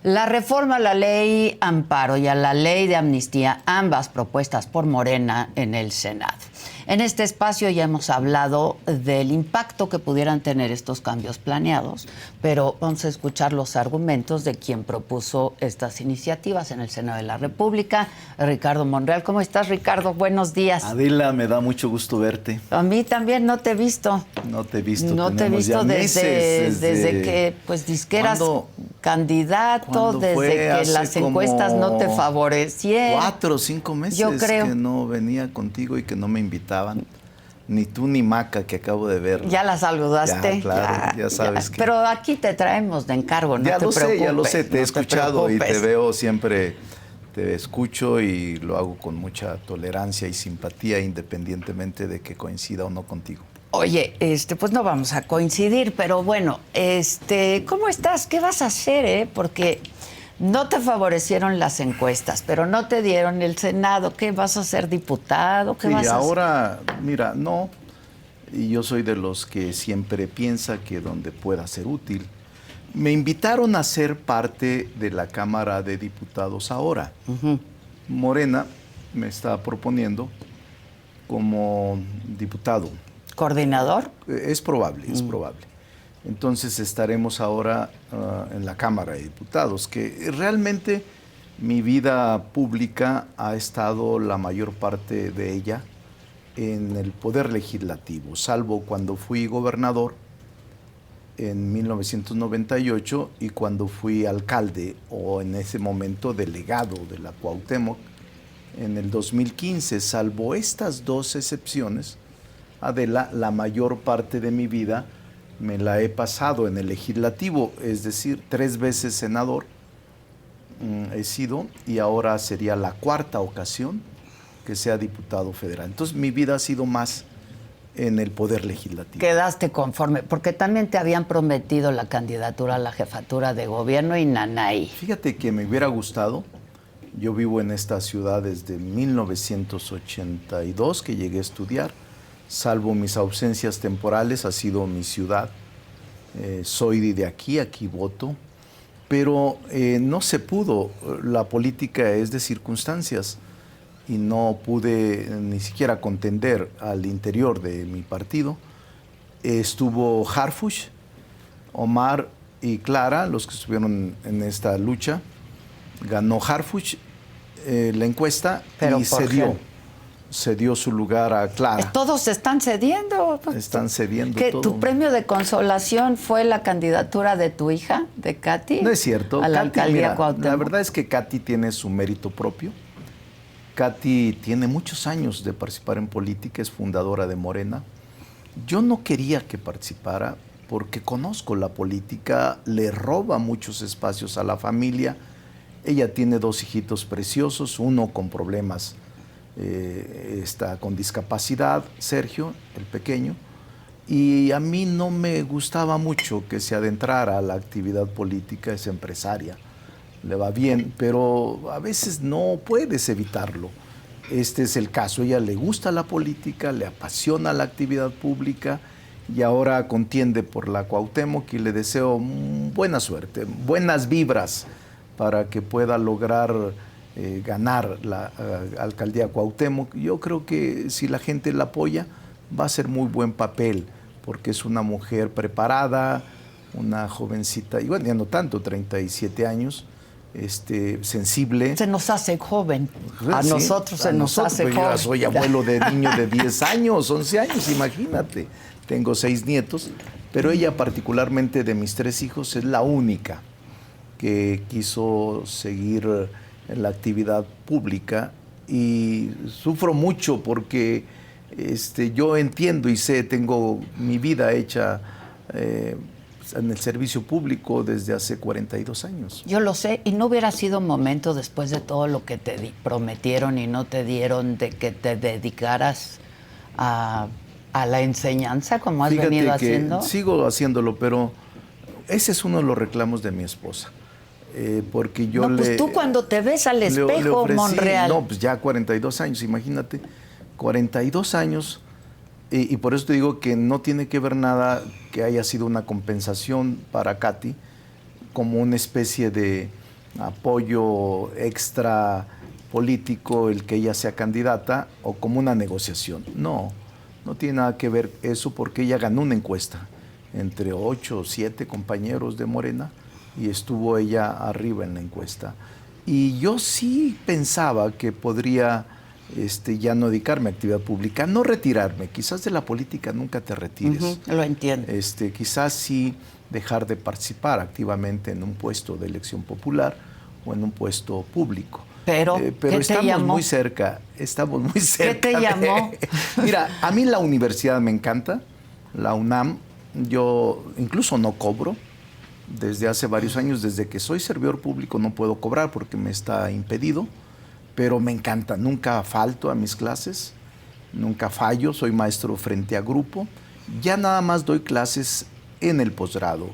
La reforma a la ley Amparo y a la ley de amnistía, ambas propuestas por Morena en el Senado. En este espacio ya hemos hablado del impacto que pudieran tener estos cambios planeados, pero vamos a escuchar los argumentos de quien propuso estas iniciativas en el Senado de la República, Ricardo Monreal. ¿Cómo estás, Ricardo? Buenos días. Adela, me da mucho gusto verte. A mí también no te he visto. No te he visto. No te he visto desde que pues disqueras candidato, desde que las encuestas no te favorecieron. 4 o 5 meses yo creo que no venía contigo y que no me invitaban. Ni tú ni Maca, que acabo de ver. Ya la saludaste. Ya, claro, ya sabes que... Pero aquí te traemos de encargo, no te preocupes. Ya lo sé, te he escuchado y te veo siempre, te escucho y lo hago con mucha tolerancia y simpatía, independientemente de que coincida o no contigo. Oye, pues no vamos a coincidir, pero bueno, ¿cómo estás? ¿Qué vas a hacer, Porque no te favorecieron las encuestas, pero no te dieron el Senado. ¿Qué vas a ser, diputado? ¿Qué vas a ahora, mira, no. Y yo soy de los que siempre piensa que donde pueda ser útil. Me invitaron a ser parte de la Cámara de Diputados ahora. Morena me está proponiendo como diputado. ¿Coordinador? Es probable, es probable. Entonces estaremos ahora en la Cámara de Diputados, que realmente mi vida pública ha estado la mayor parte de ella en el Poder Legislativo, salvo cuando fui gobernador en 1998 y cuando fui alcalde o en ese momento delegado de la Cuauhtémoc en el 2015. Salvo estas 2 excepciones, Adela, la mayor parte de mi vida me la he pasado en el legislativo, es decir, 3 veces senador he sido y ahora sería la 4ª ocasión que sea diputado federal. Entonces mi vida ha sido más en el poder legislativo. Quedaste conforme, porque también te habían prometido la candidatura a la jefatura de gobierno y nanay. Fíjate que me hubiera gustado. Yo vivo en esta ciudad desde 1982 que llegué a estudiar. Salvo mis ausencias temporales, ha sido mi ciudad. Soy de aquí voto, pero no se pudo. La política es de circunstancias y no pude ni siquiera contender al interior de mi partido. Estuvo Harfuch, Omar y Clara, los que estuvieron en esta lucha. Ganó Harfuch la encuesta, pero y cedió su lugar a Clara. Todos están cediendo. Están cediendo ¿Que todo. tu premio de consolación fue la candidatura de tu hija, de Katy? No es cierto. A la Katy, alcaldía Cuauhtémoc. La verdad es que Katy tiene su mérito propio. Katy tiene muchos años de participar en política, es fundadora de Morena. Yo no quería que participara porque conozco la política, le roba muchos espacios a la familia. Ella tiene 2 hijitos preciosos, uno con problemas. Está con discapacidad, Sergio, el pequeño, y a mí no me gustaba mucho que se adentrara a la actividad política. Es empresaria, le va bien, pero a veces no puedes evitarlo. Este es el caso, ella le gusta la política, le apasiona la actividad pública y ahora contiende por la Cuauhtémoc y le deseo buena suerte, buenas vibras para que pueda lograr ganar la alcaldía Cuauhtémoc. Yo creo que si la gente la apoya, va a ser muy buen papel, porque es una mujer preparada, una jovencita, y bueno, ya no tanto, 37 años, sensible. Se nos hace joven. A Sí, nosotros se nos hace pues joven. yo soy abuelo de niño de 10 años, 11 años, imagínate. Tengo 6 nietos, pero ella particularmente de mis 3 hijos es la única que quiso seguir en la actividad pública y sufro mucho porque yo entiendo y sé, tengo mi vida hecha en el servicio público desde hace 42 años. Yo lo sé, y no hubiera sido momento después de todo lo que te prometieron y no te dieron, de que te dedicaras a la enseñanza como has venido haciendo. Sigo haciéndolo, pero ese es uno de los reclamos de mi esposa. Porque yo pues tú cuando te ves al espejo, le ofrecí, Monreal. No, pues ya 42 años, imagínate, 42 años, y por eso te digo que no tiene que ver nada que haya sido una compensación para Katy, como una especie de apoyo extra político el que ella sea candidata o como una negociación. No, no tiene nada que ver eso porque ella ganó una encuesta entre 8 o 7 compañeros de Morena y estuvo ella arriba en la encuesta. Y yo sí pensaba que podría ya no dedicarme a actividad pública, no retirarme. Quizás de la política nunca te retires. Lo entiendo. Quizás sí dejar de participar activamente en un puesto de elección popular o en un puesto público. Pero ¿qué estamos te llamó? muy cerca, estamos muy cerca. ¿Qué te llamó? Mira, a mí la universidad me encanta, la UNAM, yo incluso no cobro. Desde hace varios años, desde que soy servidor público no puedo cobrar porque me está impedido, pero me encanta, nunca falto a mis clases, nunca fallo, soy maestro frente a grupo, ya nada más doy clases en el posgrado,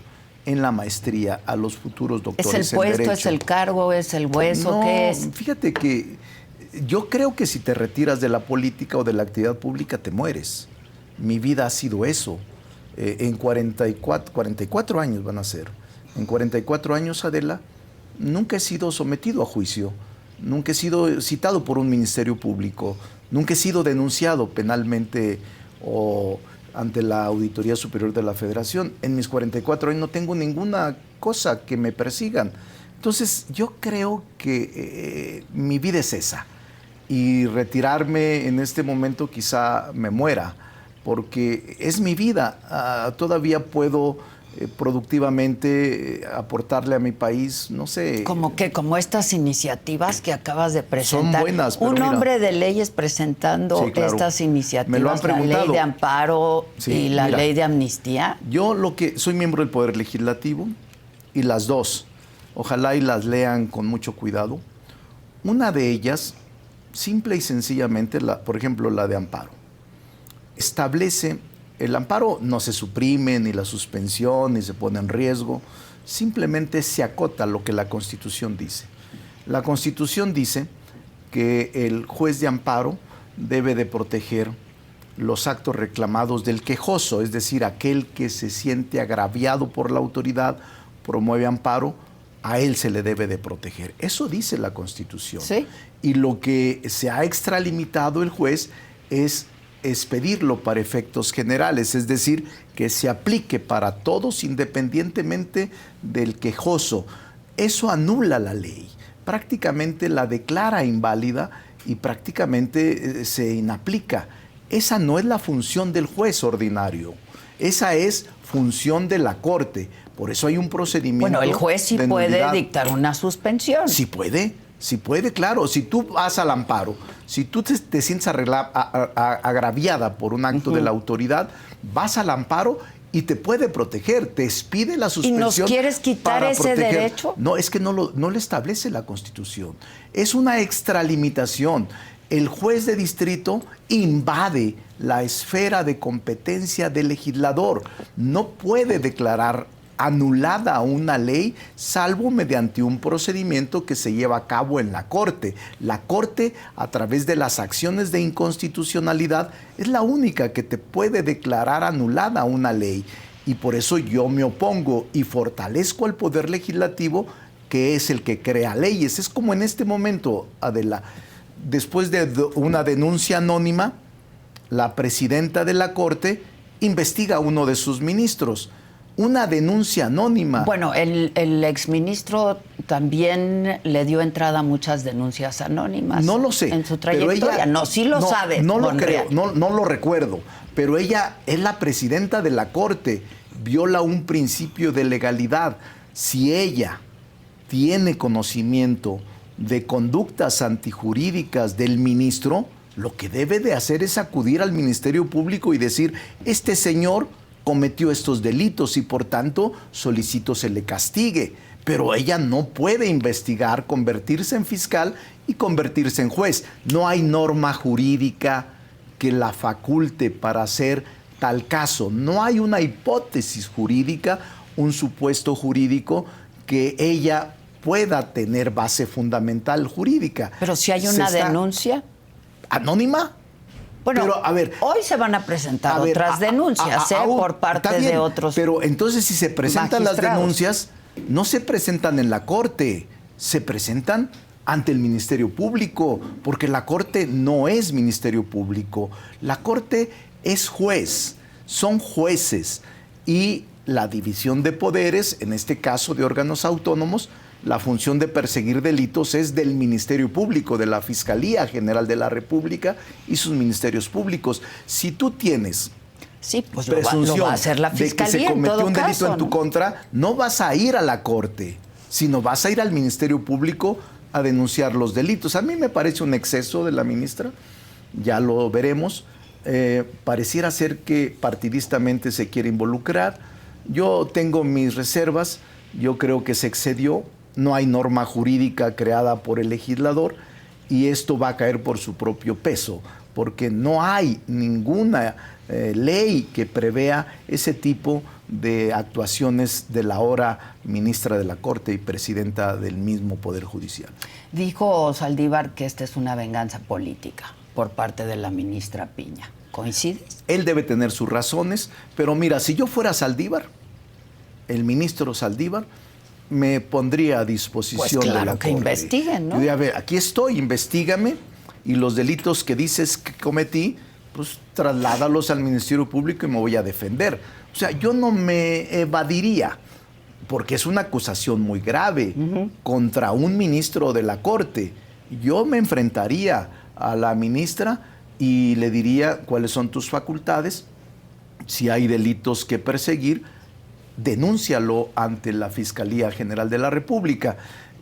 en la maestría, a los futuros doctores en ¿Es el puesto, Derecho. es el cargo, es el hueso? No, ¿Qué es? fíjate que yo creo que si te retiras de la política o de la actividad pública te mueres. Mi vida ha sido eso. En 44 años van a ser. En 44 años, Adela, nunca he sido sometido a juicio, nunca he sido citado por un ministerio público, nunca he sido denunciado penalmente o ante la Auditoría Superior de la Federación. En mis 44 años no tengo ninguna cosa que me persigan. Entonces, yo creo que mi vida es esa. Y retirarme en este momento quizá me muera, porque es mi vida. Todavía puedo productivamente aportarle a mi país, no sé. Como que como estas iniciativas que acabas de presentar. Son buenas, pero un mira, hombre de leyes presentando sí, claro, estas iniciativas, me lo han la preguntado. ley de amparo Sí, y la mira, ley de amnistía. Yo soy miembro del Poder Legislativo y las dos, ojalá y las lean con mucho cuidado. Una de ellas, simple y sencillamente, por ejemplo, la de amparo. Establece, el amparo no se suprime, ni la suspensión, ni se pone en riesgo, simplemente se acota lo que la Constitución dice. La Constitución dice que el juez de amparo debe de proteger los actos reclamados del quejoso, es decir, aquel que se siente agraviado por la autoridad, promueve amparo, a él se le debe de proteger. Eso dice la Constitución. ¿Sí? Y lo que se ha extralimitado el juez es expedirlo para efectos generales, es decir, que se aplique para todos independientemente del quejoso. Eso anula la ley, prácticamente la declara inválida y prácticamente se inaplica. Esa no es la función del juez ordinario, esa es función de la Corte. Por eso hay un procedimiento. Bueno, el juez sí de puede nulidad. dictar una suspensión. Sí puede, claro. Si tú vas al amparo, si tú te sientes agraviada por un acto de la autoridad, vas al amparo y te puede proteger, te expide la suspensión. ¿Y nos quieres quitar para ese proteger. derecho? No, es que no lo establece la Constitución. Es una extralimitación. El juez de distrito invade la esfera de competencia del legislador. No puede declarar anulada una ley, salvo mediante un procedimiento que se lleva a cabo en la Corte. La Corte, a través de las acciones de inconstitucionalidad, es la única que te puede declarar anulada una ley. Y por eso yo me opongo y fortalezco al Poder Legislativo, que es el que crea leyes. Es como en este momento, Adela, después de una denuncia anónima, la presidenta de la Corte investiga a uno de sus ministros. Una denuncia anónima. Bueno, el exministro también le dio entrada a muchas denuncias anónimas. No lo sé. En su trayectoria. Pero ella, no, sí lo sabe. No lo Monreal. creo, no lo recuerdo. Pero ella es la presidenta de la Corte. Viola un principio de legalidad. Si ella tiene conocimiento de conductas antijurídicas del ministro, lo que debe de hacer es acudir al Ministerio Público y decir, este señor cometió estos delitos y por tanto solicito se le castigue. Pero ella no puede investigar, convertirse en fiscal y convertirse en juez. No hay norma jurídica que la faculte para hacer tal caso. No hay una hipótesis jurídica, un supuesto jurídico que ella pueda tener base fundamental jurídica. Pero si hay una denuncia anónima. Bueno, pero, a ver, hoy se van a presentar otras denuncias por parte bien, de otros. Pero entonces si se presentan las magistrados. denuncias, no se presentan en la Corte, se presentan ante el Ministerio Público, porque la Corte no es Ministerio Público. La Corte es juez, son jueces, y la división de poderes, en este caso de órganos autónomos, la función de perseguir delitos es del Ministerio Público, de la Fiscalía General de la República y sus ministerios públicos. Si tú tienes pues presunción lo va a hacer la Fiscalía, de que se cometió en todo un delito caso, en tu contra, no vas a ir a la Corte, sino vas a ir al Ministerio Público a denunciar los delitos. A mí me parece un exceso de la ministra, ya lo veremos. Pareciera ser que partidistamente se quiere involucrar. Yo tengo mis reservas, yo creo que se excedió, no hay norma jurídica creada por el legislador y esto va a caer por su propio peso, porque no hay ninguna ley que prevea ese tipo de actuaciones de la ahora ministra de la Corte y presidenta del mismo Poder Judicial. Dijo Saldívar que esta es una venganza política por parte de la ministra Piña. ¿Coincides? Él debe tener sus razones, pero mira, si yo fuera Saldívar, el ministro Saldívar, me pondría a disposición pues claro, de la Corte. Que investiguen, ¿no? Yo diría, a ver, aquí estoy, investígame, y los delitos que dices que cometí, pues trasládalos al Ministerio Público y me voy a defender. O sea, yo no me evadiría, porque es una acusación muy grave contra un ministro de la Corte. Yo me enfrentaría a la ministra y le diría cuáles son tus facultades, si hay delitos que perseguir, denúncialo ante la Fiscalía General de la República.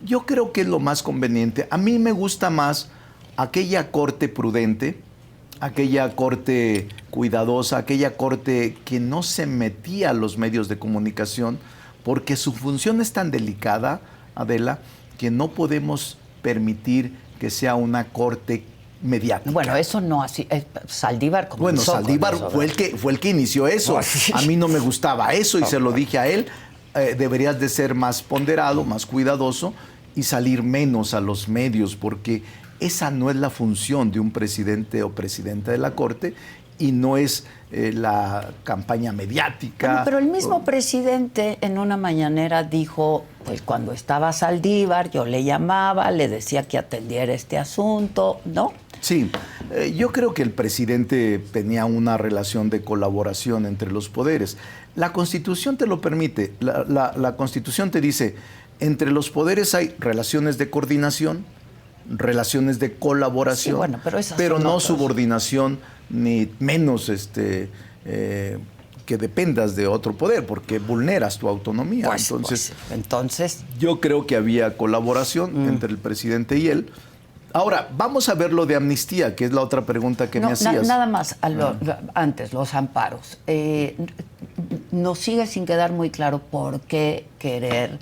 Yo creo que es lo más conveniente. A mí me gusta más aquella corte prudente, aquella corte cuidadosa, aquella corte que no se metía a los medios de comunicación, porque su función es tan delicada, Adela, que no podemos permitir que sea una corte mediática. Bueno, eso no así. Saldívar comenzó. Bueno, Saldívar eso, fue el que inició eso. A mí no me gustaba eso y se lo dije a él. Deberías de ser más ponderado, más cuidadoso y salir menos a los medios, porque esa no es la función de un presidente o presidenta de la Corte y no es la campaña mediática. Bueno, pero el mismo presidente en una mañanera dijo, pues cuando estaba Saldívar yo le llamaba, le decía que atendiera este asunto, ¿no? Sí, yo creo que el presidente tenía una relación de colaboración entre los poderes. La Constitución te lo permite, la Constitución te dice, entre los poderes hay relaciones de coordinación, relaciones de colaboración, sí, bueno, pero no otros. Subordinación, ni menos que dependas de otro poder, porque vulneras tu autonomía. Pues, entonces, yo creo que había colaboración entre el presidente y él. Ahora, vamos a ver lo de amnistía, que es la otra pregunta que me hacías. Nada más, antes, los amparos. Nos sigue sin quedar muy claro por qué querer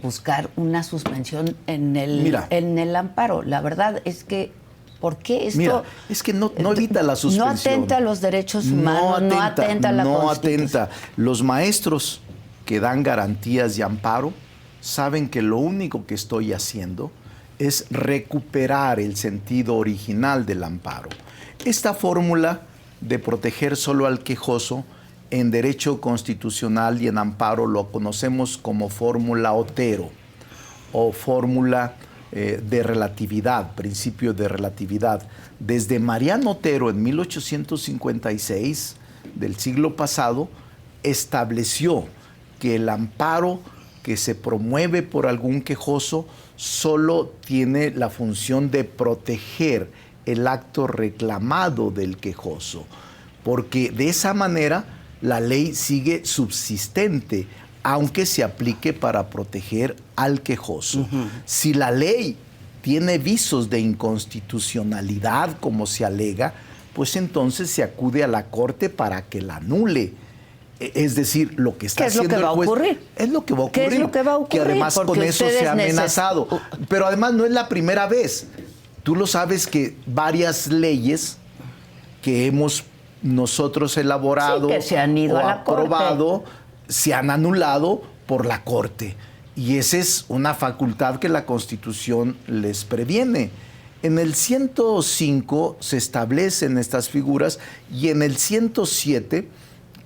buscar una suspensión en el amparo. La verdad es que, ¿por qué esto? Mira, es que no evita la suspensión. No atenta a los derechos humanos, no atenta a la Constitución. No atenta. Los maestros que dan garantías de amparo saben que lo único que estoy haciendo es recuperar el sentido original del amparo. Esta fórmula de proteger solo al quejoso en derecho constitucional y en amparo lo conocemos como fórmula Otero o fórmula de relatividad, principio de relatividad. Desde Mariano Otero en 1856 del siglo pasado estableció que el amparo que se promueve por algún quejoso solo tiene la función de proteger el acto reclamado del quejoso, porque de esa manera la ley sigue subsistente, aunque se aplique para proteger al quejoso. Si la ley tiene visos de inconstitucionalidad, como se alega, pues entonces se acude a la Corte para que la anule. Es decir, lo que está haciendo el juez... ¿Qué es lo que va a ocurrir? Es lo que va a ocurrir. Que además con eso se ha amenazado. Pero además no es la primera vez. Tú lo sabes que varias leyes que hemos nosotros elaborado que se han ido o a la aprobado se han anulado por la Corte. Y esa es una facultad que la Constitución les previene. En el 105 se establecen estas figuras y en el 107,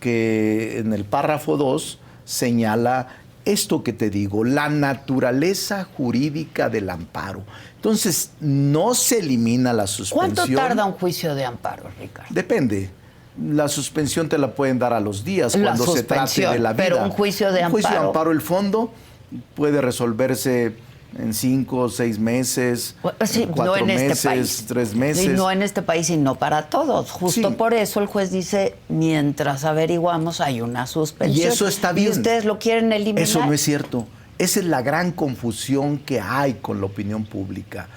que en el párrafo 2 señala esto que te digo, la naturaleza jurídica del amparo. Entonces, no se elimina la suspensión. ¿Cuánto tarda un juicio de amparo, Ricardo? Depende. La suspensión te la pueden dar a los días cuando se trate de la vida. Pero un juicio de amparo. Un juicio de amparo, el fondo puede resolverse en 5 o 6 meses, sí, 4 no en meses, este país. 3 meses. Y no en este país y no para todos. Justo Sí. por eso el juez dice, mientras averiguamos hay una suspensión. Y eso está bien. Y ustedes lo quieren eliminar. Eso no es cierto. Esa es la gran confusión que hay con la opinión pública.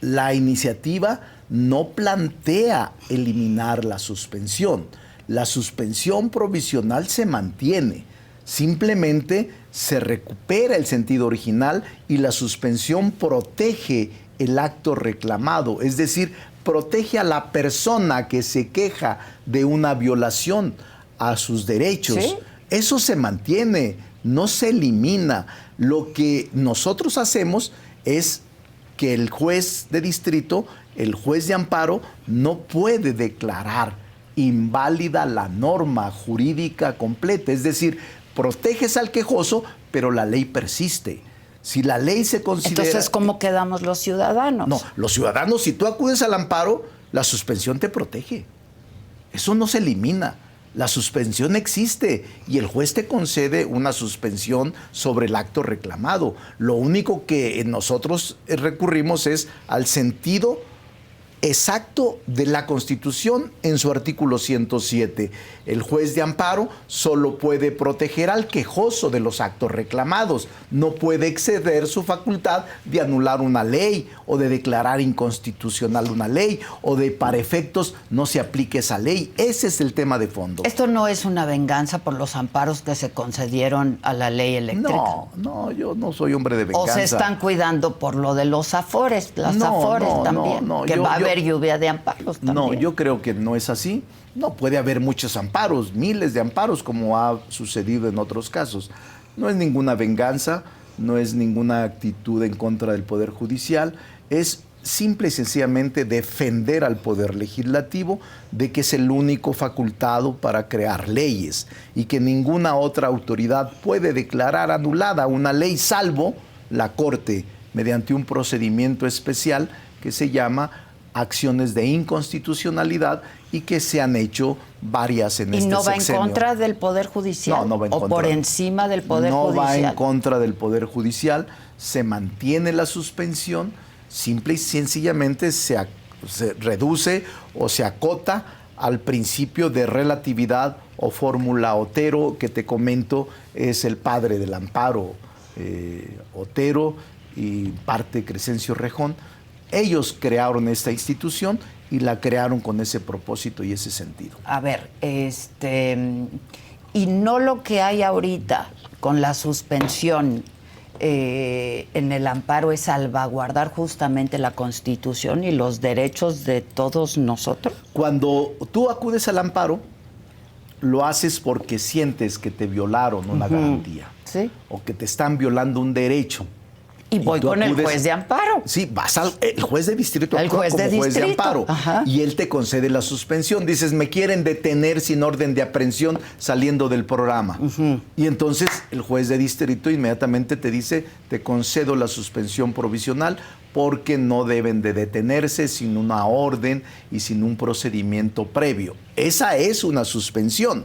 La iniciativa no plantea eliminar la suspensión. La suspensión provisional se mantiene. Simplemente se recupera el sentido original y la suspensión protege el acto reclamado. Es decir, protege a la persona que se queja de una violación a sus derechos. ¿Sí? Eso se mantiene, no se elimina. Lo que nosotros hacemos es que el juez de distrito, el juez de amparo, no puede declarar inválida la norma jurídica completa. Es decir, proteges al quejoso, pero la ley persiste. Si la ley se considera... Entonces, ¿cómo quedamos los ciudadanos? No, los ciudadanos, si tú acudes al amparo, la suspensión te protege. Eso no se elimina. La suspensión existe y el juez te concede una suspensión sobre el acto reclamado. Lo único que nosotros recurrimos es al sentido exacto de la Constitución en su artículo 107. El juez de amparo solo puede proteger al quejoso de los actos reclamados. No puede exceder su facultad de anular una ley o de declarar inconstitucional una ley o de para efectos no se aplique esa ley. Ese es el tema de fondo. ¿Esto no es una venganza por los amparos que se concedieron a la ley eléctrica? No, yo no soy hombre de venganza. ¿O se están cuidando por lo de los afores, las afores también? Que va a haber lluvia de amparos también. No, yo creo que no es así. No puede haber muchos amparos, miles de amparos, como ha sucedido en otros casos. No es ninguna venganza, no es ninguna actitud en contra del Poder Judicial, es simple y sencillamente defender al Poder Legislativo de que es el único facultado para crear leyes y que ninguna otra autoridad puede declarar anulada una ley salvo la Corte mediante un procedimiento especial que se llama acciones de inconstitucionalidad y que se han hecho varias en este sexenio. ¿Y no va en contra del Poder Judicial? No va en contra. ¿O por encima del Poder Judicial? No va en contra del Poder Judicial, se mantiene la suspensión, simple y sencillamente se reduce o se acota al principio de relatividad o fórmula Otero, que te comento es el padre del amparo, Otero y parte Crescencio Rejón. Ellos crearon esta institución y la crearon con ese propósito y ese sentido. A ver, y no lo que hay ahorita con la suspensión en el amparo es salvaguardar justamente la Constitución y los derechos de todos nosotros. Cuando tú acudes al amparo, lo haces porque sientes que te violaron una garantía. ¿Sí? O que te están violando un derecho. Y voy con el juez de amparo. Sí, vas al el juez de distrito el juez como de juez de distrito. amparo. Ajá. Y él te concede la suspensión. Dices, me quieren detener sin orden de aprehensión saliendo del programa. Y entonces el juez de distrito inmediatamente te dice, te concedo la suspensión provisional porque no deben de detenerse sin una orden y sin un procedimiento previo. Esa es una suspensión.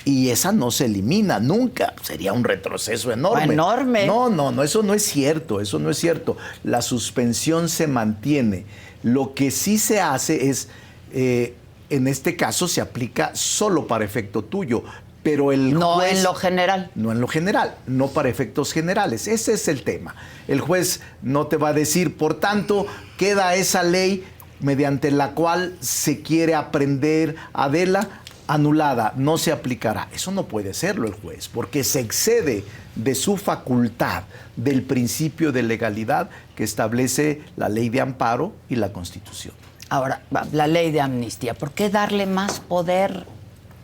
Y esa no se elimina nunca. Sería un retroceso enorme. Enorme. No, eso no es cierto, eso no es cierto. La suspensión se mantiene. Lo que sí se hace es, en este caso se aplica solo para efecto tuyo, pero el no juez... en lo general. No en lo general, no para efectos generales. Ese es el tema. El juez no te va a decir, por tanto, queda esa ley mediante la cual se quiere aprender Adela anulada, no se aplicará. Eso no puede serlo el juez, porque se excede de su facultad del principio de legalidad que establece la ley de amparo y la Constitución. Ahora, la ley de amnistía, ¿por qué darle más poder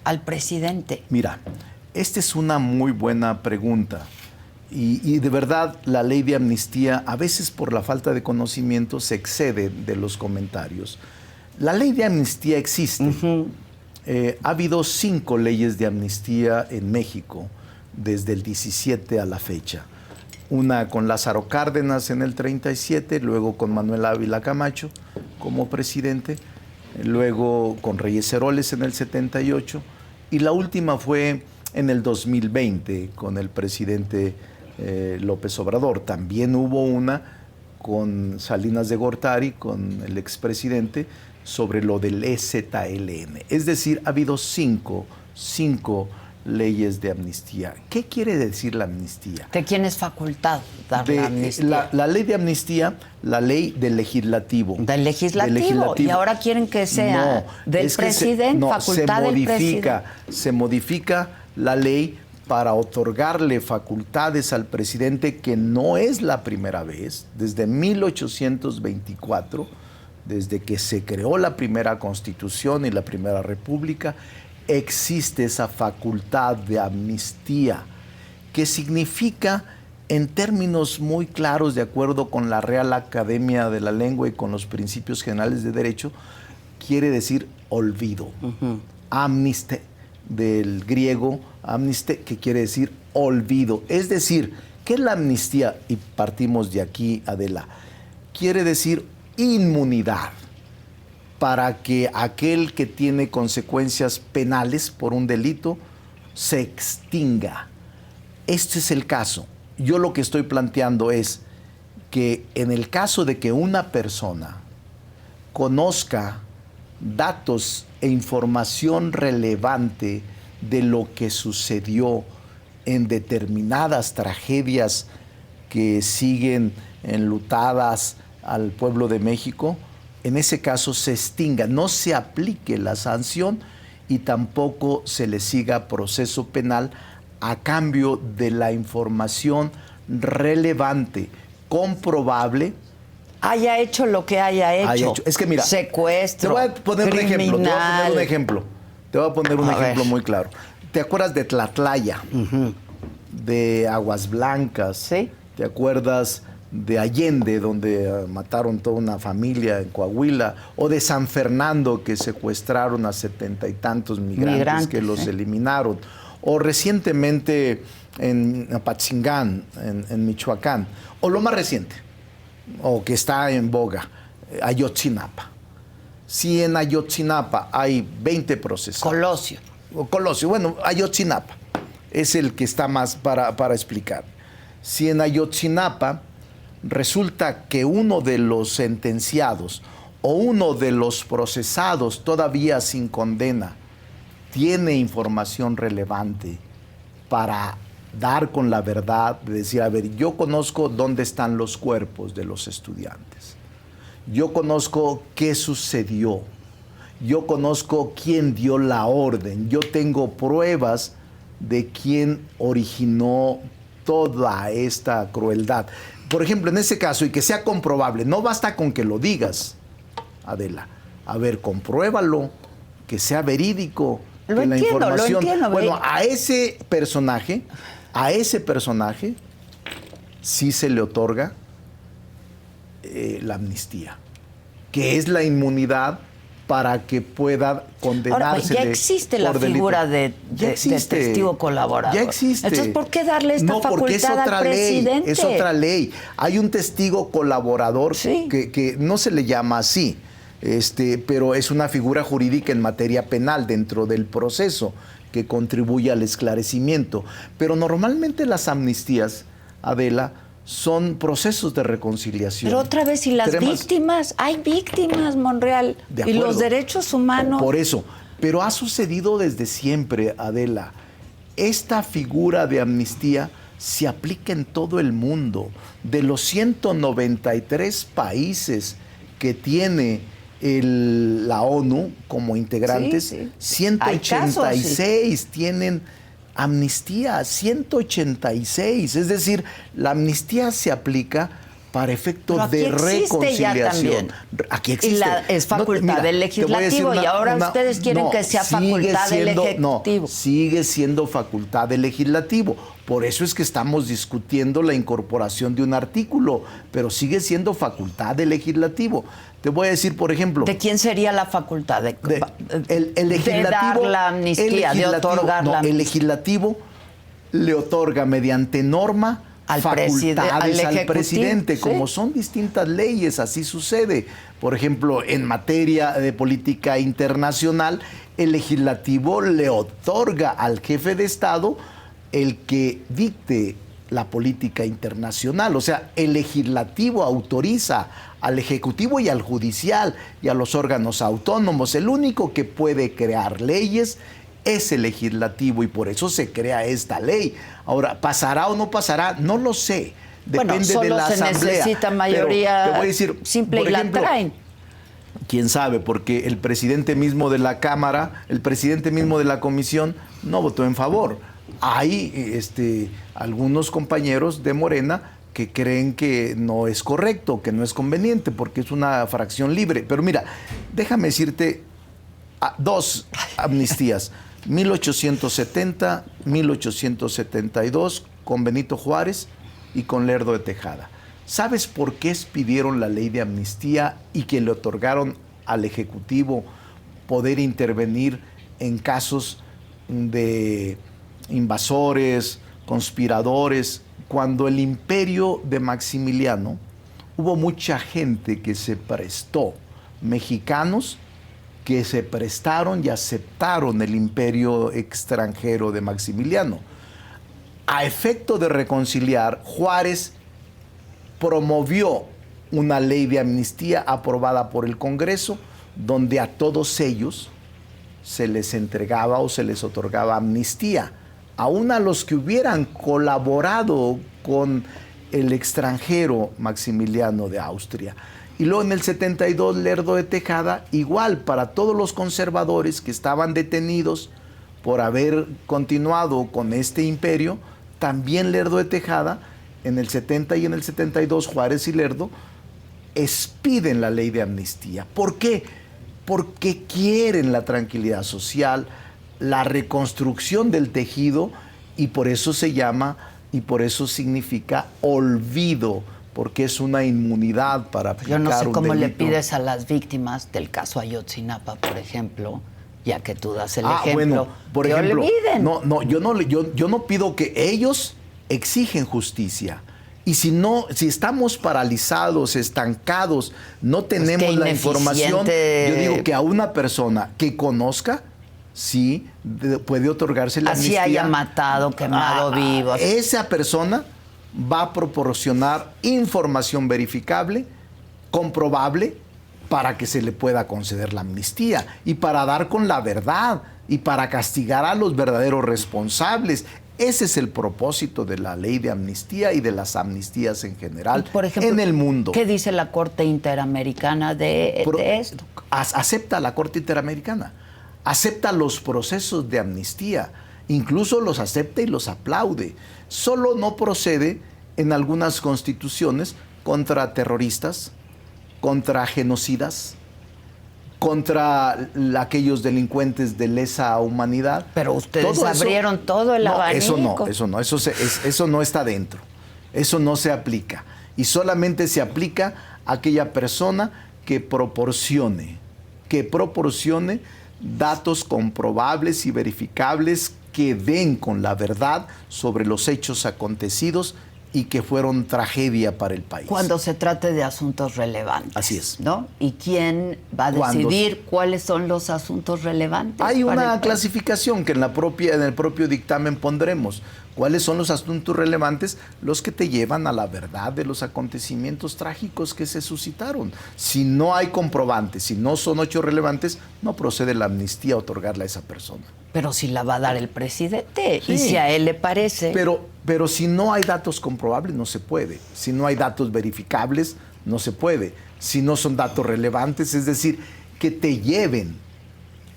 al presidente? Mira, esta es una muy buena pregunta. Y de verdad, la ley de amnistía, a veces por la falta de conocimiento, se excede de los comentarios. La ley de amnistía existe. Ha habido 5 leyes de amnistía en México. desde el 17 a la fecha. Una con Lázaro Cárdenas en el 37, luego con Manuel Ávila Camacho como presidente, luego con Reyes Heroles en el 78, y la última fue en el 2020 con el presidente López Obrador. También hubo una con Salinas de Gortari, con el expresidente, sobre lo del EZLN. Es decir, ha habido cinco leyes de amnistía. ¿Qué quiere decir la amnistía? ¿De quién es facultad dar la amnistía? La ley de amnistía, la ley del legislativo. Del legislativo. Y ahora quieren que sea del presidente, facultad del presidente. Se modifica la ley para otorgarle facultades al presidente, que no es la primera vez. Desde 1824, desde que se creó la primera Constitución y la primera República, existe esa facultad de amnistía, que significa, en términos muy claros, de acuerdo con la Real Academia de la Lengua y con los principios generales de derecho, quiere decir olvido. Amniste, del griego amniste, que quiere decir olvido. Es decir, ¿qué es la amnistía? Y partimos de aquí, Adela. Quiere decir inmunidad, para que aquel que tiene consecuencias penales por un delito se extinga. Este es el caso. Yo lo que estoy planteando es que en el caso de que una persona conozca datos e información relevante de lo que sucedió en determinadas tragedias que siguen enlutadas al pueblo de México, en ese caso se extinga, no se aplique la sanción y tampoco se le siga proceso penal a cambio de la información relevante, comprobable. Haya hecho lo que haya hecho. Es que mira, secuestro, te voy a poner criminal. Te voy a poner un ejemplo muy claro. ¿Te acuerdas de Tlatlaya? De Aguas Blancas. Sí. ¿Te acuerdas de Allende, donde mataron toda una familia en Coahuila? O de San Fernando, que secuestraron a 70 y tantos migrantes que los eliminaron. O recientemente en Apatzingán, en Michoacán. O lo más reciente, o que está en boga, Ayotzinapa. Si en Ayotzinapa hay 20 procesados. Colosio, bueno, Ayotzinapa es el que está más para explicar. Si en Ayotzinapa resulta que uno de los sentenciados o uno de los procesados todavía sin condena tiene información relevante para dar con la verdad, de decir, a ver, yo conozco dónde están los cuerpos de los estudiantes, yo conozco qué sucedió, yo conozco quién dio la orden, yo tengo pruebas de quién originó toda esta crueldad. Por ejemplo, en ese caso, y que sea comprobable, no basta con que lo digas, Adela. A ver, compruébalo, que sea verídico, lo entiendo. Bueno, a ese personaje sí se le otorga la amnistía, que es la inmunidad para que pueda condenarse. Ya existe la figura de testigo colaborador. Ya existe. Entonces, ¿por qué darle esta facultad al presidente? Es otra ley. Hay un testigo colaborador que no se le llama así, pero es una figura jurídica en materia penal dentro del proceso que contribuye al esclarecimiento. Pero normalmente las amnistías, Adela, son procesos de reconciliación. Pero otra vez, ¿y las víctimas? Hay víctimas, Monreal. Y los derechos humanos. Por eso. Pero ha sucedido desde siempre, Adela. Esta figura de amnistía se aplica en todo el mundo. De los 193 países que tiene la ONU como integrantes, 186 tienen amnistía, 186. Es decir, la amnistía se aplica para efectos de reconciliación. Aquí existe. Es facultad del legislativo y ahora ustedes quieren que sea facultad del ejecutivo. No, sigue siendo facultad del legislativo. Por eso es que estamos discutiendo la incorporación de un artículo, pero sigue siendo facultad del legislativo. Te voy a decir, por ejemplo... ¿De quién sería la facultad? El legislativo, de dar la amnistía, de otorgar la amnistía. El legislativo le otorga mediante norma facultades al presidente. ¿Sí? Como son distintas leyes, así sucede. Por ejemplo, en materia de política internacional, el legislativo le otorga al jefe de Estado el que dicte la política internacional. O sea, el legislativo autoriza al ejecutivo y al judicial y a los órganos autónomos. El único que puede crear leyes es el legislativo y por eso se crea esta ley. Ahora, ¿pasará o no pasará? No lo sé. Depende de la asamblea. Solo se necesita mayoría te voy a decir, simple y ejemplo, la traen. ¿Quién sabe? Porque el presidente mismo de la Cámara, el presidente mismo de la Comisión no votó en favor. Hay algunos compañeros de Morena que creen que no es correcto, que no es conveniente, porque es una fracción libre. Pero mira, déjame decirte dos amnistías. 1870, 1872, con Benito Juárez y con Lerdo de Tejada. ¿Sabes por qué pidieron la ley de amnistía y que le otorgaron al Ejecutivo poder intervenir en casos de invasores, conspiradores? Cuando el imperio de Maximiliano, hubo mucha gente que se prestó, mexicanos que se prestaron y aceptaron el imperio extranjero de Maximiliano. A efecto de reconciliar, Juárez promovió una ley de amnistía aprobada por el Congreso, donde a todos ellos se les entregaba o se les otorgaba amnistía, aún a los que hubieran colaborado con el extranjero Maximiliano de Austria. Y luego en el 72, Lerdo de Tejada, igual para todos los conservadores que estaban detenidos por haber continuado con este imperio, también Lerdo de Tejada, en el 70 y en el 72, Juárez y Lerdo expiden la ley de amnistía. ¿Por qué? Porque quieren la tranquilidad social, la reconstrucción del tejido, y por eso se llama, y por eso significa olvido, porque es una inmunidad para aplicar un delito. Yo no sé cómo le pides a las víctimas del caso Ayotzinapa, por ejemplo, ya que tú das el ejemplo, bueno, por ejemplo, olviden. No, yo no pido que ellos exigen justicia. Y si estamos paralizados, estancados, no tenemos la información, yo digo que a una persona que conozca, sí, puede otorgarse la amnistía. Así haya matado, quemado vivo. Esa persona va a proporcionar información verificable, comprobable, para que se le pueda conceder la amnistía y para dar con la verdad y para castigar a los verdaderos responsables. Ese es el propósito de la ley de amnistía y de las amnistías en general, por ejemplo, en el mundo. ¿Qué dice la Corte Interamericana de esto? Acepta la Corte Interamericana, acepta los procesos de amnistía, incluso los acepta y los aplaude. Solo no procede en algunas constituciones contra terroristas, contra genocidas, contra aquellos delincuentes de lesa humanidad. Pero ustedes abrieron todo el abanico. Eso no está dentro. Eso no se aplica. Y solamente se aplica a aquella persona que proporcione datos comprobables y verificables que den con la verdad sobre los hechos acontecidos y que fueron tragedia para el país. Cuando se trate de asuntos relevantes. Así es. ¿No? ¿Y quién va a decidir cuáles son los asuntos relevantes? Hay una clasificación que en el propio dictamen pondremos. ¿Cuáles son los asuntos relevantes? Los que te llevan a la verdad de los acontecimientos trágicos que se suscitaron. Si no hay comprobantes, si no son hechos relevantes, no procede la amnistía a otorgarla a esa persona. Pero si la va a dar el presidente, sí, y si a él le parece. Pero si no hay datos comprobables, no se puede. Si no hay datos verificables, no se puede. Si no son datos relevantes, es decir, que te lleven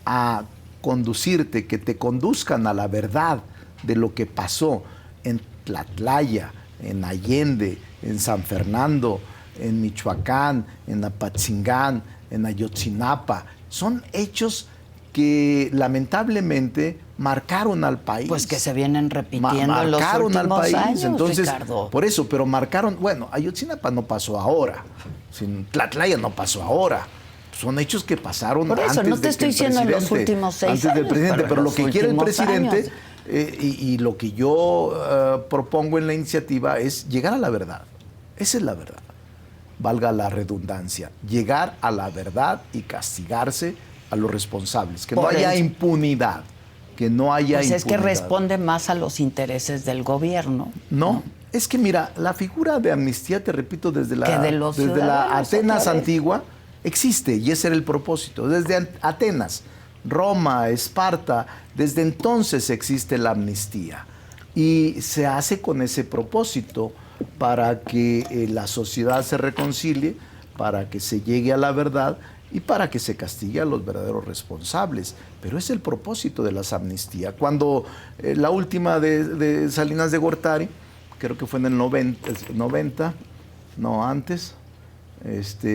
a conducirte, que te conduzcan a la verdad de lo que pasó en Tlatlaya, en Allende, en San Fernando, en Michoacán, en Apatzingán, en Ayotzinapa. Son hechos que lamentablemente marcaron al país. Pues que se vienen repitiendo en los últimos años, entonces, Ricardo. Por eso, pero marcaron, bueno, Ayotzinapa no pasó ahora, Tlatlaya no pasó ahora. Son hechos que pasaron por eso, antes no te estoy diciendo en los últimos 6 años. Antes del presidente, pero lo que quiere el presidente y lo que yo propongo en la iniciativa es llegar a la verdad. Esa es la verdad. Valga la redundancia. Llegar a la verdad y castigarse a los responsables. Que no haya impunidad. Que no haya impunidad. Es que responde más a los intereses del gobierno. No. Es que mira, la figura de amnistía, te repito, desde la Atenas antigua existe y ese era el propósito. Desde Atenas, Roma, Esparta, desde entonces existe la amnistía y se hace con ese propósito para que la sociedad se reconcilie, para que se llegue a la verdad y para que se castigue a los verdaderos responsables. Pero es el propósito de las amnistías. Cuando la última de Salinas de Gortari, creo que fue en el 90, no antes,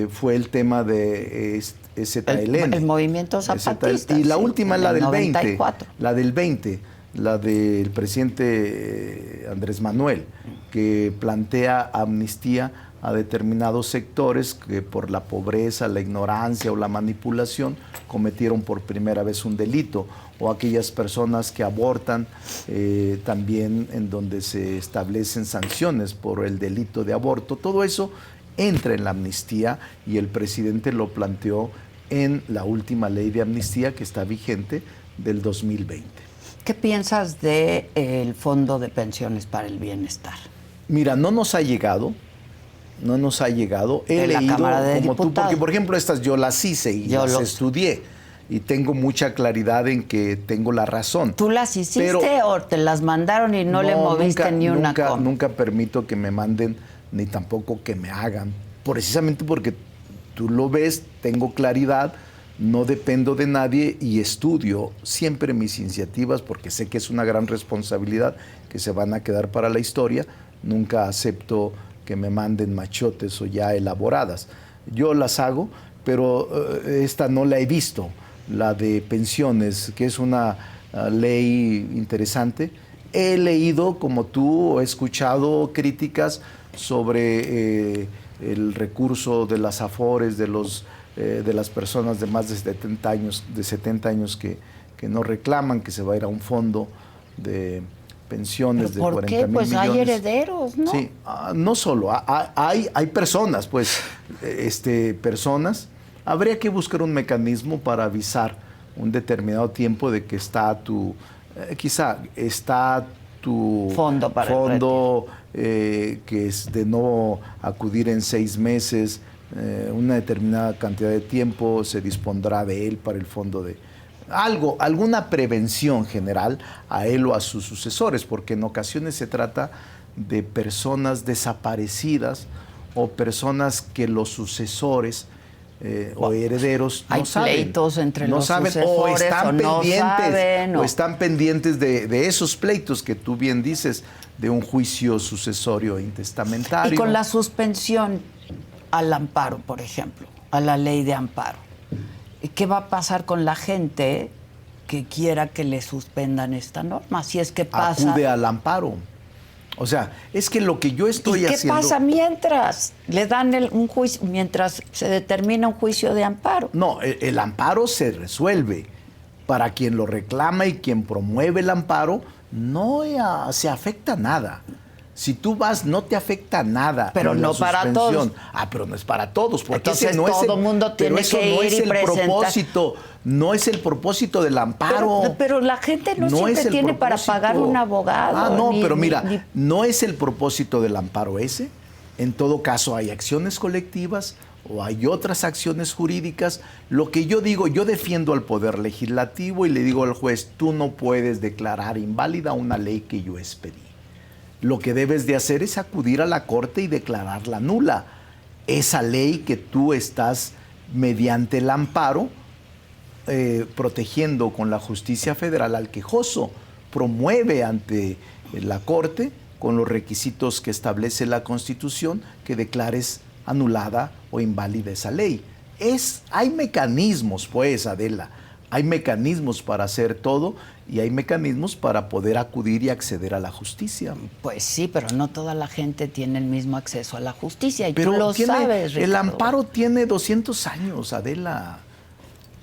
fue el tema de EZLN. El movimiento zapatista. Y la última es la del 94. 20, la del presidente Andrés Manuel, que plantea amnistía a determinados sectores que por la pobreza, la ignorancia o la manipulación cometieron por primera vez un delito, o aquellas personas que abortan, también en donde se establecen sanciones por el delito de aborto. Todo eso entra en la amnistía y el presidente lo planteó en la última ley de amnistía que está vigente del 2020. ¿Qué piensas del Fondo de Pensiones para el Bienestar? Mira, no nos ha llegado. He leído la Cámara de como Diputados. tú, porque por ejemplo estas yo las hice y las estudié y tengo mucha claridad en que tengo la razón. ¿Tú las hiciste o te las mandaron y no le moviste ni una coma? Nunca permito que me manden ni tampoco que me hagan, precisamente porque tú lo ves, tengo claridad, no dependo de nadie y estudio siempre mis iniciativas porque sé que es una gran responsabilidad que se van a quedar para la historia. Nunca acepto que me manden machotes o ya elaboradas. Yo las hago, pero esta no la he visto, la de pensiones, que es una ley interesante. He leído, como tú, he escuchado críticas sobre el recurso de las afores de las personas de más de 70 años que no reclaman, que se va a ir a un fondo de pensiones de 40 mil millones. Pues hay herederos, ¿no? Sí, no solo, hay personas, personas. Habría que buscar un mecanismo para avisar un determinado tiempo de que está tu fondo para que es de no acudir en 6 meses, una determinada cantidad de tiempo se dispondrá de él para el fondo de alguna prevención general a él o a sus sucesores, porque en ocasiones se trata de personas desaparecidas o personas que los sucesores o herederos no saben. Hay pleitos entre los sucesores o están pendientes, o están pendientes de esos pleitos que tú bien dices, de un juicio sucesorio intestamentario. Y con la suspensión al amparo, por ejemplo, a la ley de amparo, ¿qué va a pasar con la gente que quiera que le suspendan esta norma? Si es que pasa. Acude al amparo. O sea, es que lo que yo estoy haciendo. ¿Qué pasa mientras le dan un juicio, mientras se determina un juicio de amparo? No, el amparo se resuelve. Para quien lo reclama y quien promueve el amparo, no se afecta nada. Si tú vas, no te afecta nada. Pero no para todos. Pero no es para todos. Porque entonces ese no todo el mundo tiene que ir y presentar. No es el propósito del amparo. Pero la gente no siempre tiene para pagar un abogado. No es el propósito del amparo ese. En todo caso, hay acciones colectivas o hay otras acciones jurídicas. Lo que yo digo, yo defiendo al Poder Legislativo y le digo al juez, tú no puedes declarar inválida una ley que yo expedí. Lo que debes de hacer es acudir a la Corte y declararla nula. Esa ley que tú estás, mediante el amparo, protegiendo con la justicia federal al quejoso, promueve ante la Corte, con los requisitos que establece la Constitución, que declares anulada o inválida esa ley. Hay mecanismos, pues, Adela, hay mecanismos para hacer todo y hay mecanismos para poder acudir y acceder a la justicia. Pues sí, pero no toda la gente tiene el mismo acceso a la justicia y pero tú lo sabes, Ricardo. El amparo tiene 200 años, Adela.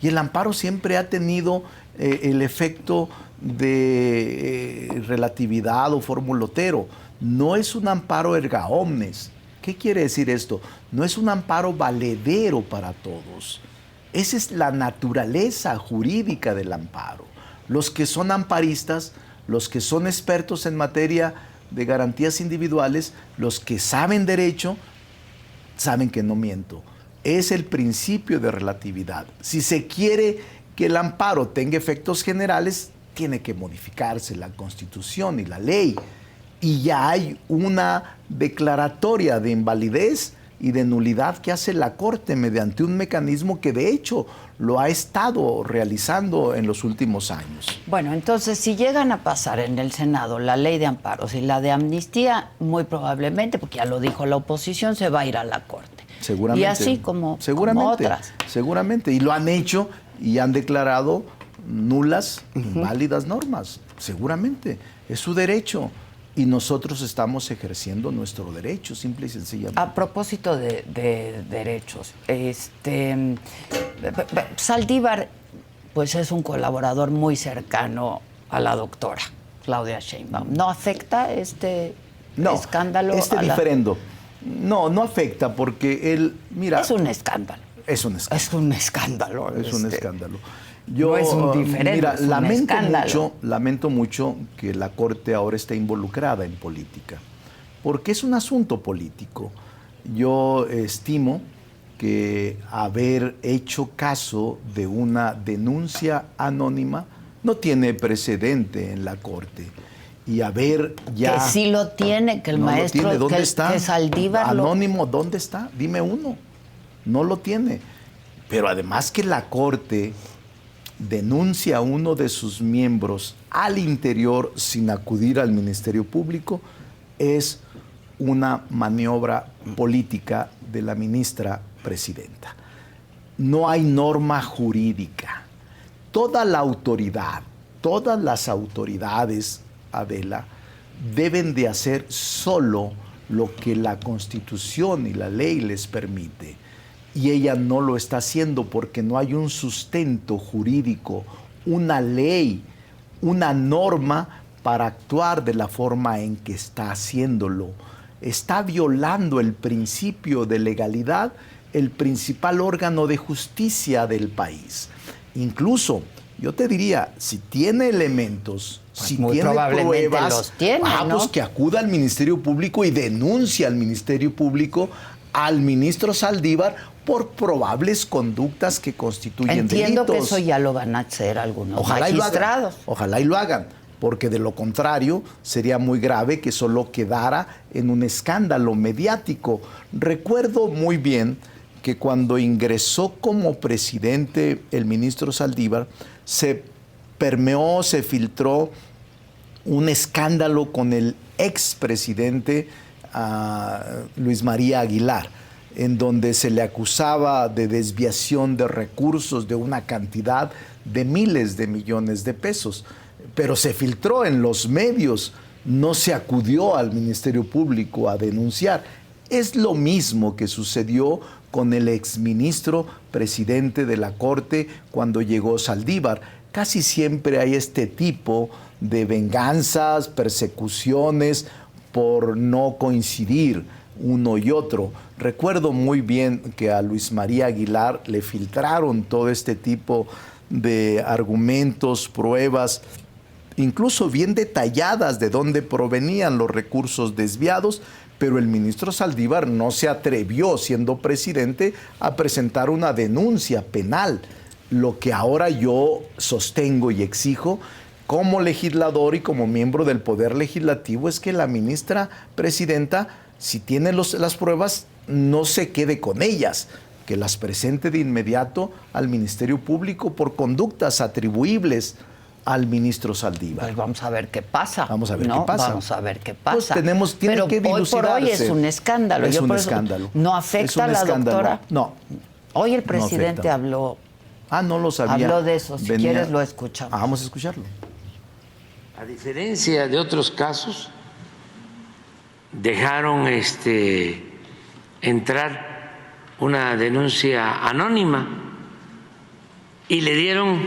Y el amparo siempre ha tenido el efecto de relatividad o formulotero. No es un amparo erga omnes. ¿Qué quiere decir esto? No es un amparo valedero para todos. Esa es la naturaleza jurídica del amparo. Los que son amparistas, los que son expertos en materia de garantías individuales, los que saben derecho, saben que no miento. Es el principio de relatividad. Si se quiere que el amparo tenga efectos generales, tiene que modificarse la Constitución y la ley. Y ya hay una declaratoria de invalidez y de nulidad que hace la Corte mediante un mecanismo que de hecho lo ha estado realizando en los últimos años. Bueno, entonces si llegan a pasar en el Senado la ley de amparos y la de amnistía, muy probablemente, porque ya lo dijo la oposición, se va a ir a la Corte. Seguramente. Y así como otras. Seguramente. Y lo han hecho y han declarado nulas, inválidas normas. Seguramente. Es su derecho. Y nosotros estamos ejerciendo nuestro derecho, simple y sencillamente. A propósito de derechos, Saldívar, pues es un colaborador muy cercano a la doctora Claudia Sheinbaum. ¿No afecta este escándalo? Diferendo. No afecta porque él, mira... Es un escándalo. Es un escándalo. Es un escándalo. Es un escándalo. No es un diferente, mira, es un escándalo. Lamento mucho que la Corte ahora esté involucrada en política, porque es un asunto político. Yo estimo que haber hecho caso de una denuncia anónima no tiene precedente en la Corte. Y haber ya... Que sí lo tiene, que el maestro... ¿Dónde está? Que Saldívar Anónimo, ¿dónde está? Dime uno. No lo tiene. Pero además que la Corte denuncia a uno de sus miembros al interior sin acudir al Ministerio Público, es una maniobra política de la ministra presidenta. No hay norma jurídica. Toda la autoridad, todas las autoridades, Adela, deben de hacer solo lo que la Constitución y la ley les permite. Y ella no lo está haciendo porque no hay un sustento jurídico, una ley, una norma para actuar de la forma en que está haciéndolo. Está violando el principio de legalidad, el principal órgano de justicia del país. Incluso, yo te diría, si tiene elementos, si tiene pruebas, los tiene, ¿no? Pues que acuda al Ministerio Público y denuncia al Ministerio Público al ministro Saldívar por probables conductas que constituyen delitos. Entiendo que eso ya lo van a hacer algunos magistrados. Ojalá y lo hagan, porque de lo contrario sería muy grave que solo quedara en un escándalo mediático. Recuerdo muy bien que cuando ingresó como presidente el ministro Saldívar, se permeó, se filtró un escándalo con el expresidente Luis María Aguilar, en donde se le acusaba de desviación de recursos de una cantidad de miles de millones de pesos. Pero se filtró en los medios, no se acudió al Ministerio Público a denunciar. Es lo mismo que sucedió con el exministro presidente de la Corte cuando llegó Saldívar. Casi siempre hay este tipo de venganzas, persecuciones por no coincidir uno y otro. Recuerdo muy bien que a Luis María Aguilar le filtraron todo este tipo de argumentos, pruebas, incluso bien detalladas de dónde provenían los recursos desviados, pero el ministro Saldívar no se atrevió, siendo presidente, a presentar una denuncia penal. Lo que ahora yo sostengo y exijo como legislador y como miembro del Poder Legislativo es que la ministra presidenta, si tiene las pruebas, no se quede con ellas, que las presente de inmediato al Ministerio Público por conductas atribuibles al ministro Saldívar. Pues vamos a ver qué pasa. Vamos a ver qué pasa. Vamos a ver qué pasa. Pues tiene Pero que dilucidarse. hoy por hoy es un escándalo. Es un escándalo. ¿No afecta a la doctora? No. Hoy el presidente habló. No lo sabía. Habló de eso. Si quieres lo escuchamos. Vamos a escucharlo. A diferencia de otros casos, dejaron entrar una denuncia anónima y le dieron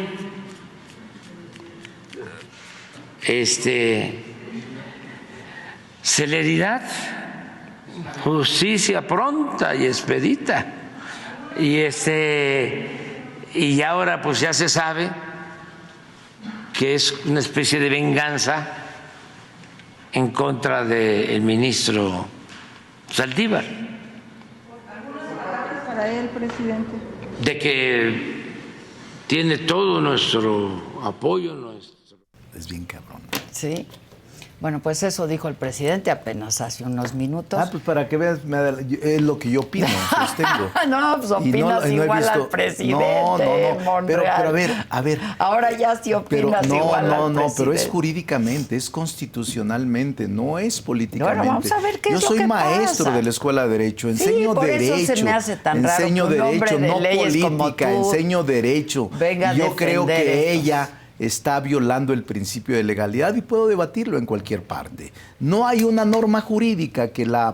celeridad, justicia pronta y expedita. Y ahora pues ya se sabe que es una especie de venganza en contra del ministro Saldívar. Para él, presidente. De que tiene todo nuestro apoyo. Es bien cabrón. Sí. Bueno, pues eso dijo el presidente apenas hace unos minutos. Pues para que veas, es lo que yo opino, sostengo. No, pues opinas igual al presidente, no. Pero a ver. Ahora ya sí opinas igual al presidente. No, pero es jurídicamente, es constitucionalmente, no es políticamente. Bueno, vamos a ver qué es lo que Yo soy maestro pasa. de la Escuela de Derecho, enseño por derecho. Eso se me hace tan raro enseño que un hombre derecho, de no leyes como política, tú enseño derecho. venga a y yo creo defender que esto. ella está violando el principio de legalidad y puedo debatirlo en cualquier parte. No hay una norma jurídica que le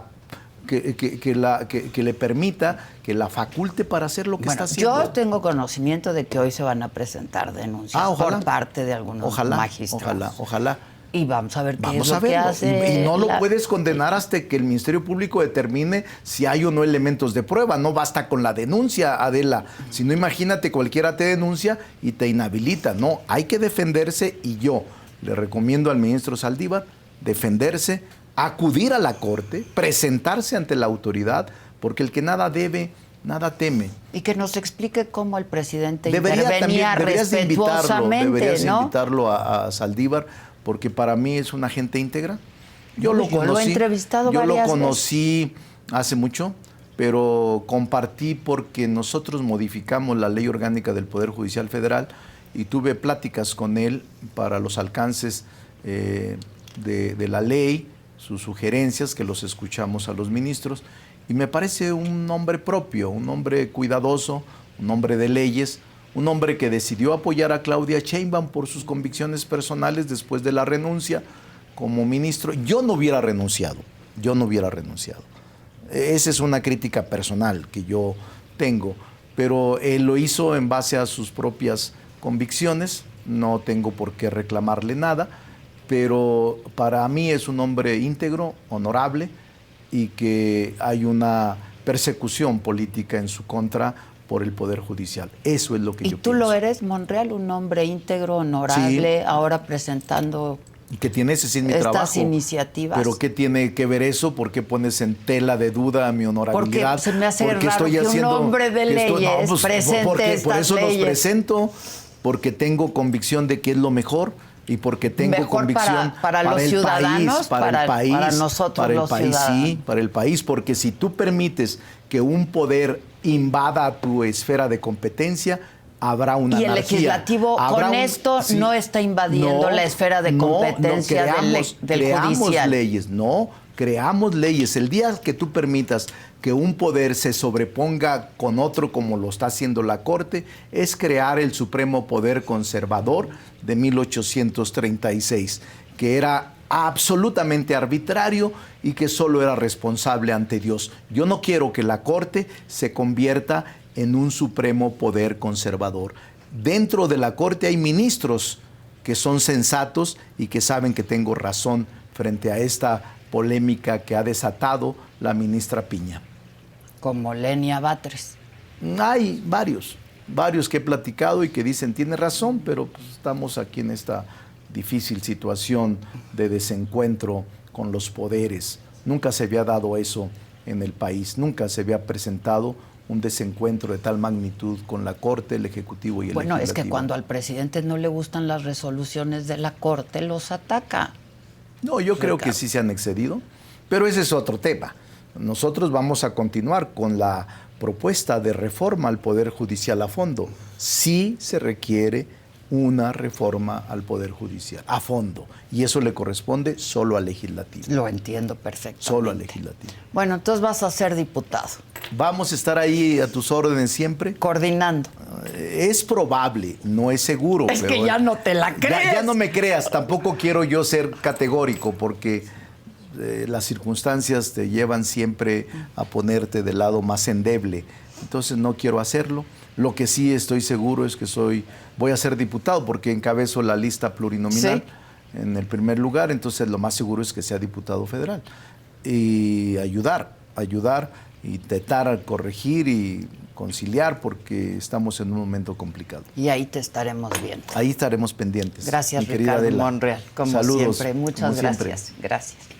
permita, que la faculte para hacer lo que está haciendo. Yo tengo conocimiento de que hoy se van a presentar denuncias por parte de algunos magistrados. Ojalá. Y vamos a ver qué es Vamos a lo que verlo. hace. Y no lo puedes condenar hasta que el Ministerio Público determine si hay o no elementos de prueba. No basta con la denuncia, Adela. Si no, imagínate, cualquiera te denuncia y te inhabilita. No, hay que defenderse y yo le recomiendo al ministro Saldívar defenderse, acudir a la Corte, presentarse ante la autoridad, porque el que nada debe, nada teme. Y que nos explique cómo el presidente Deberías respetuosamente, ¿no? invitarlo a Saldívar, porque para mí es una gente íntegra. Yo lo he entrevistado varias veces. Yo lo conocí hace mucho, pero compartí porque nosotros modificamos la Ley Orgánica del Poder Judicial Federal y tuve pláticas con él para los alcances de la ley, sus sugerencias, que los escuchamos a los ministros, y me parece un hombre propio, un hombre cuidadoso, un hombre de leyes, un hombre que decidió apoyar a Claudia Sheinbaum por sus convicciones personales después de la renuncia como ministro. Yo no hubiera renunciado. Esa es una crítica personal que yo tengo, pero él lo hizo en base a sus propias convicciones, no tengo por qué reclamarle nada, pero para mí es un hombre íntegro, honorable, y que hay una persecución política en su contra por el Poder Judicial. Eso es lo que yo pienso. ¿Y tú lo eres, Monreal, un hombre íntegro, honorable, ahora presentando y que tiene ese sí mi estas trabajo, iniciativas? ¿Pero qué tiene que ver eso? ¿Por qué pones en tela de duda mi honorabilidad? Porque se me hace raro que un hombre de leyes presente estas por eso leyes. los presento, porque tengo convicción de que es lo mejor y porque tengo mejor convicción para los el ciudadanos, país, para el país, para nosotros para el los país, ciudadanos. sí, para el país, porque si tú permites que un poder invada tu esfera de competencia, habrá una anarquía. Y el legislativo con esto no está invadiendo la esfera de competencia del judicial. Creamos leyes. El día que tú permitas que un poder se sobreponga con otro como lo está haciendo la Corte, es crear el supremo poder conservador de 1836, que era absolutamente arbitrario y que solo era responsable ante Dios. Yo no quiero que la Corte se convierta en un supremo poder conservador. Dentro de la Corte hay ministros que son sensatos y que saben que tengo razón frente a esta polémica que ha desatado la ministra Piña. Como Lenia Batres. Hay varios que he platicado y que dicen tiene razón, pero pues estamos aquí en esta difícil situación de desencuentro con los poderes. Nunca se había dado eso en el país, nunca se había presentado un desencuentro de tal magnitud con la Corte, el Ejecutivo y el Legislativo. Bueno, es que cuando al presidente no le gustan las resoluciones de la Corte, los ataca. No, yo creo que sí se han excedido, pero ese es otro tema. Nosotros vamos a continuar con la propuesta de reforma al Poder Judicial a fondo. Sí se requiere una reforma al Poder Judicial a fondo, y eso le corresponde solo al Legislativo. Lo entiendo perfectamente. Solo al Legislativo. Bueno, entonces vas a ser diputado. Vamos a estar ahí a tus órdenes siempre. Coordinando. Es probable, no es seguro. Es que ya no te la crees. Ya no me creas, tampoco quiero yo ser categórico, porque las circunstancias te llevan siempre a ponerte del lado más endeble. entonces no quiero hacerlo. Lo que sí estoy seguro es que voy a ser diputado porque encabezo la lista plurinominal en el primer lugar, entonces lo más seguro es que sea diputado federal. Y ayudar, intentar corregir y conciliar porque estamos en un momento complicado. Y ahí te estaremos viendo. Ahí estaremos pendientes. Gracias, mi querida Ricardo Adela. Monreal, como Saludos, siempre. Muchas como gracias. siempre. Gracias.